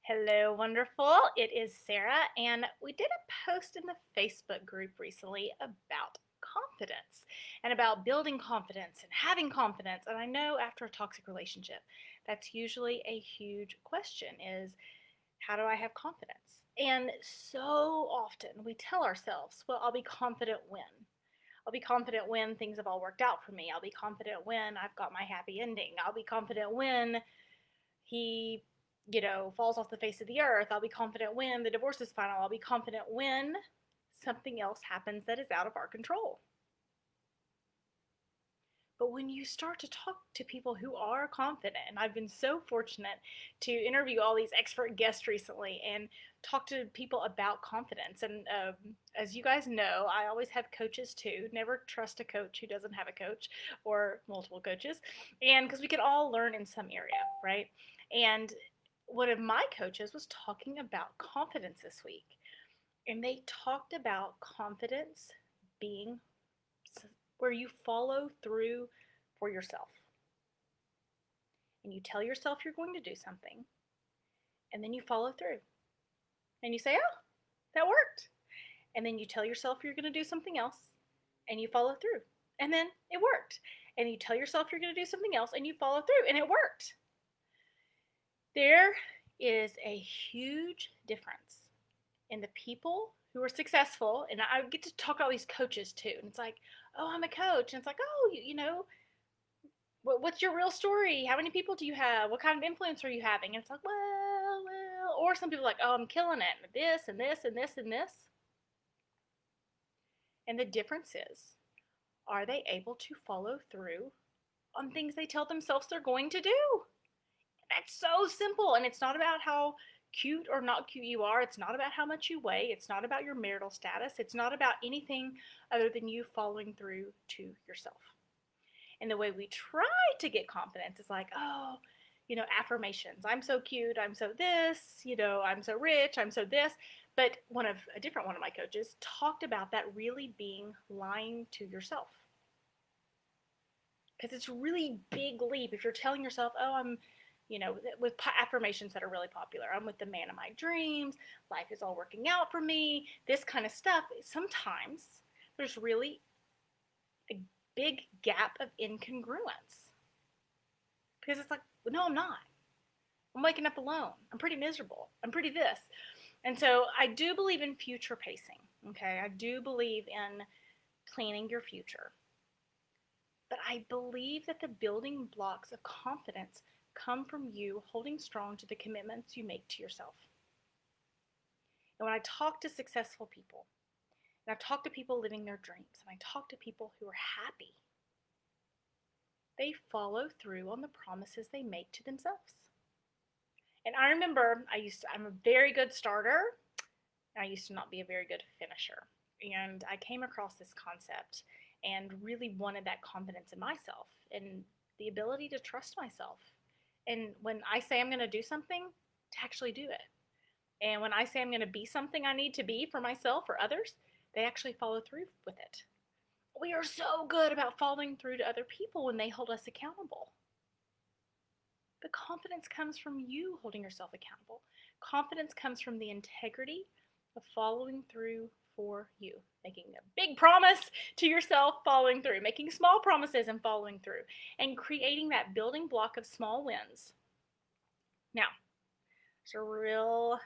Hello, wonderful. It is Sarah, and we did a post in the Facebook group recently about confidence and about building confidence and having confidence. And I know after a toxic relationship, that's usually a huge question is how do I have confidence? And so often we tell ourselves, well, I'll be confident when. I'll be confident when things have all worked out for me. I'll be confident when I've got my happy ending. I'll be confident when he, falls off the face of the earth. I'll be confident when the divorce is final. I'll be confident when something else happens that is out of our control. But when you start to talk to people who are confident, and I've been so fortunate to interview all these expert guests recently and talk to people about confidence. And as you guys know, I always have coaches too. Never trust a coach who doesn't have a coach or multiple coaches. And because we can all learn in some area, right? And one of my coaches was talking about confidence this week. And they talked about confidence being where you follow through for yourself. And you tell yourself you're going to do something, and then you follow through. And you say, oh, that worked. And then you tell yourself you're going to do something else, and you follow through. And then it worked. And you tell yourself you're going to do something else, and you follow through, and it worked. There is a huge difference in the people who are successful, and I get to talk to all these coaches too, and it's like, oh, I'm a coach, and it's like, oh, what's your real story? How many people do you have? What kind of influence are you having? And it's like, well, or some people are like, oh, I'm killing it, with this and this and this and this. And the difference is, are they able to follow through on things they tell themselves they're going to do? That's so simple, and it's not about how cute or not cute you are. It's not about how much you weigh. It's not about your marital status. It's not about anything other than you following through to yourself. And the way we try to get confidence is like, oh, affirmations. I'm so cute. I'm so this. I'm so rich. I'm so this. But a different one of my coaches talked about that really being lying to yourself. Because it's a really big leap if you're telling yourself, oh, I'm with affirmations that are really popular. I'm with the man of my dreams. Life is all working out for me. This kind of stuff. Sometimes there's really a big gap of incongruence. Because it's like, no, I'm not. I'm waking up alone. I'm pretty miserable. I'm pretty this. And so I do believe in future pacing. Okay. I do believe in planning your future. But I believe that the building blocks of confidence come from you holding strong to the commitments you make to yourself. And when I talk to successful people, and I've talked to people living their dreams, and I talk to people who are happy, they follow through on the promises they make to themselves. And I remember I'm a very good starter, and I used to not be a very good finisher. And I came across this concept and really wanted that confidence in myself and the ability to trust myself. And when I say I'm going to do something, to actually do it. And when I say I'm going to be something I need to be for myself or others, they actually follow through with it. We are so good about following through to other people when they hold us accountable. But confidence comes from you holding yourself accountable. Confidence comes from the integrity of following through for you, making a big promise to yourself, following through, making small promises and following through, and creating that building block of small wins. Now, there's a real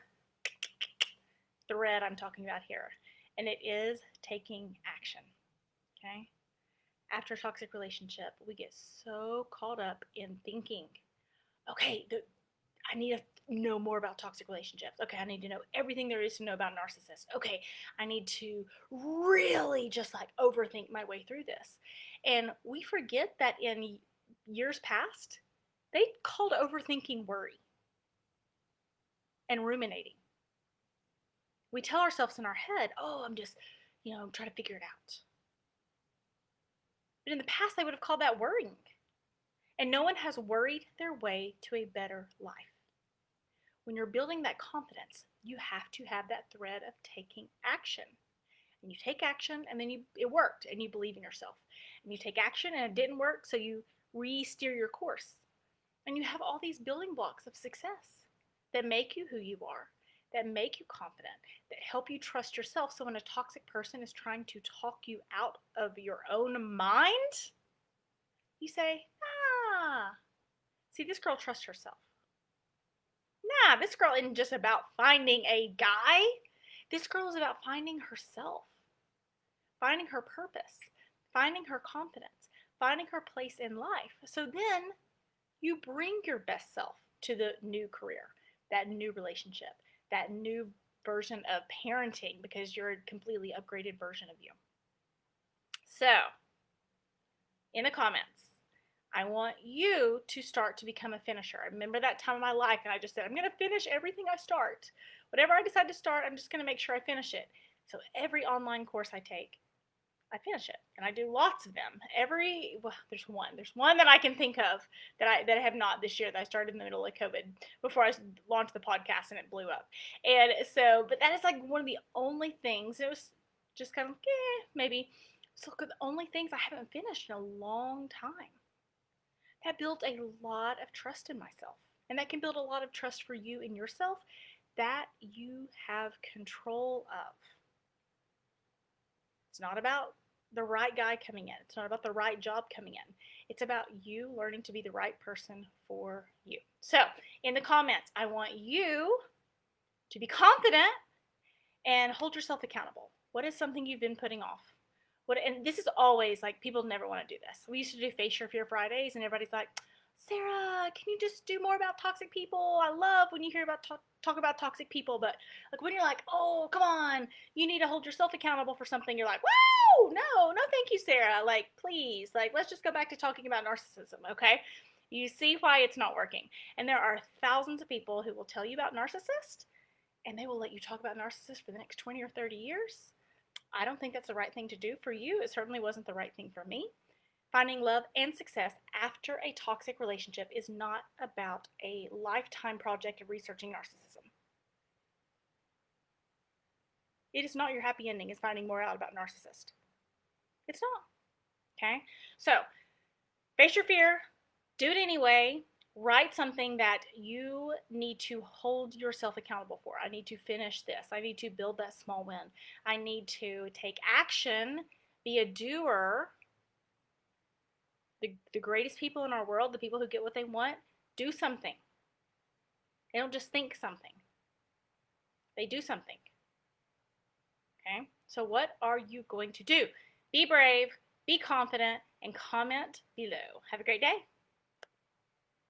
thread I'm talking about here, and it is taking action. Okay? After a toxic relationship, we get so caught up in thinking, okay, I need to know more about toxic relationships. Okay, I need to know everything there is to know about narcissists. Okay, I need to really just like overthink my way through this. And we forget that in years past, they called overthinking worry and ruminating. We tell ourselves in our head, oh, I'm just, I'm trying to figure it out. But in the past, they would have called that worrying. And no one has worried their way to a better life. When you're building that confidence, you have to have that thread of taking action. And you take action, and then it worked, and you believe in yourself. And you take action, and it didn't work, so you re-steer your course. And you have all these building blocks of success. that make you who you are, that make you confident, that help you trust yourself. So when a toxic person is trying to talk you out of your own mind, you say, see, this girl trusts herself. Nah, this girl isn't just about finding a guy. This girl is about finding herself, finding her purpose, finding her confidence, finding her place in life. So then you bring your best self to the new career, that new relationship, that new version of parenting, because you're a completely upgraded version of you. So, in the comments, I want you to start to become a finisher. I remember that time in my life, and I just said, I'm going to finish everything I start. Whatever I decide to start, I'm just going to make sure I finish it. So every online course I take, I finish it, and I do lots of them. There's one that I can think of that I have not this year, that I started in the middle of COVID before I launched the podcast, and it blew up. And so, but that is like one of the only things. It was just kind of maybe. So the only things I haven't finished in a long time. That built a lot of trust in myself, and that can build a lot of trust for you in yourself that you have control of. It's not about the right guy coming in. It's not about the right job coming in. It's about you learning to be the right person for you. So, in the comments, I want you to be confident and hold yourself accountable. What is something you've been putting off? And this is always like, people never want to do this. We used to do Face Your Fear Fridays, and everybody's like, Sarah, can you just do more about toxic people? I love when you hear about talk about toxic people, but like when you're like, oh, come on, you need to hold yourself accountable for something, you're like, whoa, no, thank you, Sarah. Like, please, like, let's just go back to talking about narcissism, okay? You see why it's not working. And there are thousands of people who will tell you about narcissists, and they will let you talk about narcissists for the next 20 or 30 years. I don't think that's the right thing to do for you. It certainly wasn't the right thing for me. Finding love and success after a toxic relationship is not about a lifetime project of researching narcissism. It is not your happy ending, is finding more out about narcissist. It's not. Okay? So, face your fear, do it anyway. Write something that you need to hold yourself accountable for. I need to finish this. I need to build that small win. I need to take action, be a doer. The greatest people in our world, the people who get what they want, do something. They don't just think something. They do something. Okay? So what are you going to do? Be brave, be confident, and comment below. Have a great day.